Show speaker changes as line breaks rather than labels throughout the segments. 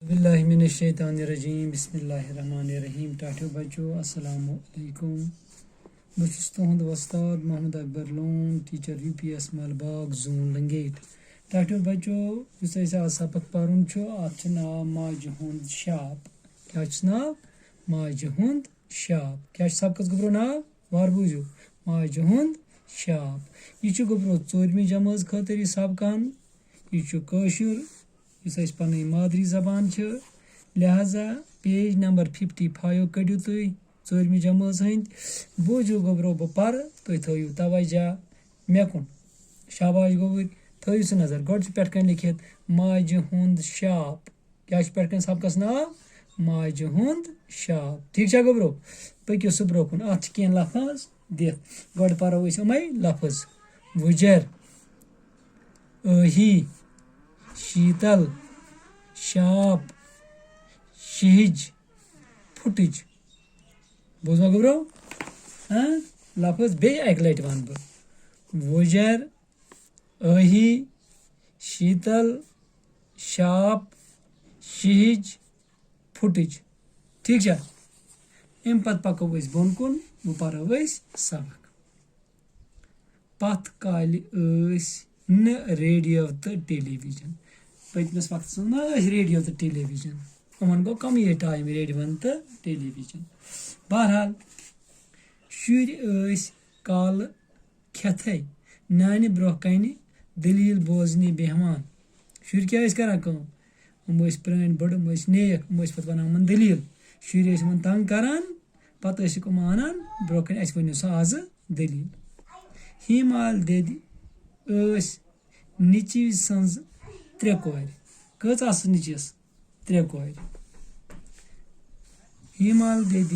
बिल्लाहि मिनश शैतानिर रजीम बिस्मिल्लाहिर रहमानिर रहीम। टाठियो बच्चो अस्सलामु अलैकुम। बह छुस तुहंद वस्ताद Mohammad Akbar Lone teacher UPS malbagh zone Langate. टाठियो बच्चो युस अस आज सबक परन छु अत नाव माजह हुंद शाप। क्या नाव? माजह हुंद शाप। क्या सबकस गोब्रो नाव? वार बूझो माजह हुंद शाप। यह गोब्रो 4वीं जमात खतर सबकान। यह कशुर युस अस पनी मादरी जबान छ। लिहाजा पेज नंबर 55 कड़ियो तुई 4वीं जमात हंद। बूझो गोब्रो बह पर तुई थयु तवज्जा मे कुन। शाबाश गोबर थयु सह नजर गोड पे लिखित माजह हुंद शाप। क्या पे सबकस नाव? माजह हुंद शाप। ठीक है गोब्रो पकियो सह ब्रो कुन। अत कह लफज दिख गोड परो अमे लफज वुजर अही शीतल शाप शिहिज फुटिज। बोझा गोब्रो लफज बे एक लट वन बह वुजर अही शीतल शाप शिहिज फुटिज। ठीक है अम पत पको बोन कुन वो परो सबक। पथ काल न रेडियो तो टेलीविजन। पतमस वक्त रेडियो तो टेलीविजन उमन गो कम ये टाइम रेडियो तो टेलीविजन। बहरहाल शुर काल खेथे नानि ब्रोह कन दलील बोजनी बेहमान। शुर क्या करान प्रान बड़ नेक पे वन दलील। शुर तंग करान पत आनान ब्रोह कन वो सा आज दलील। हिमाल दद निची सज 3 कोर। कच निचस 3 कोर। हिमाल दद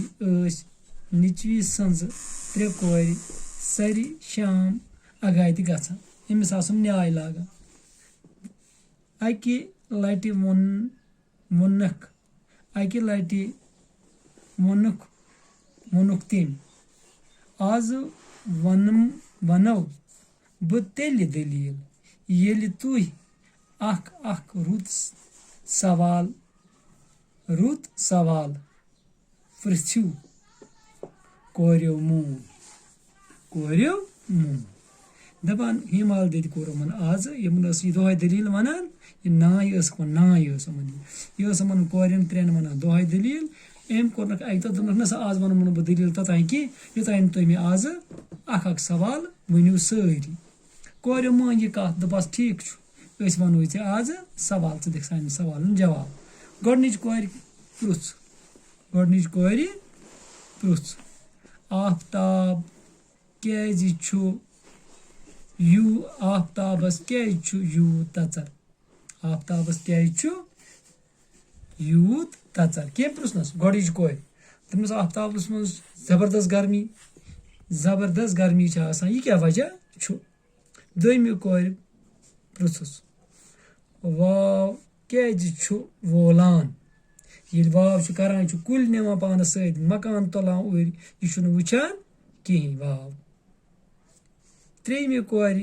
निचवी सज 3 कोर सरी शाम अगात गसान। अमिस आसम न्याय लागान। अकि लटि वोनुक तम आज वनो बह तेलि दलील येलि तुह अख रुत सवाल पृथ्यू कोरियो मून। दपान हिमाल दद कोर आज यमन दोहे दलील वनान यह नाय नाय यमन कोरन 3 वनान दोहे दलील। अम कोर अक दह दोनक ना आज वन बह दलील तोतान कि योतान तुम मे आज अख सवाल वनु सारी। कोर मान यह कत दपस ठीक वनो आज सवाल दिख सान सवाल जवाब। गोडनिच कोर पृछ आफ्ताब आफ्ताबस क्या यूत तचर। आफ्ताबस क्या यूत तचर कह पृछनस गोडच कोर दपस आफ्ताबस मज जबरदस्त गर्मी यह क्या वजह दोयमि कोर पृछुस वाव क्या वोलान। ये वाव करान कुल निवान पानस सत मकान तुलान उर यह वुचान कहें वाव। 3मि कोर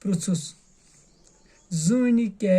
पृछुस जून क्या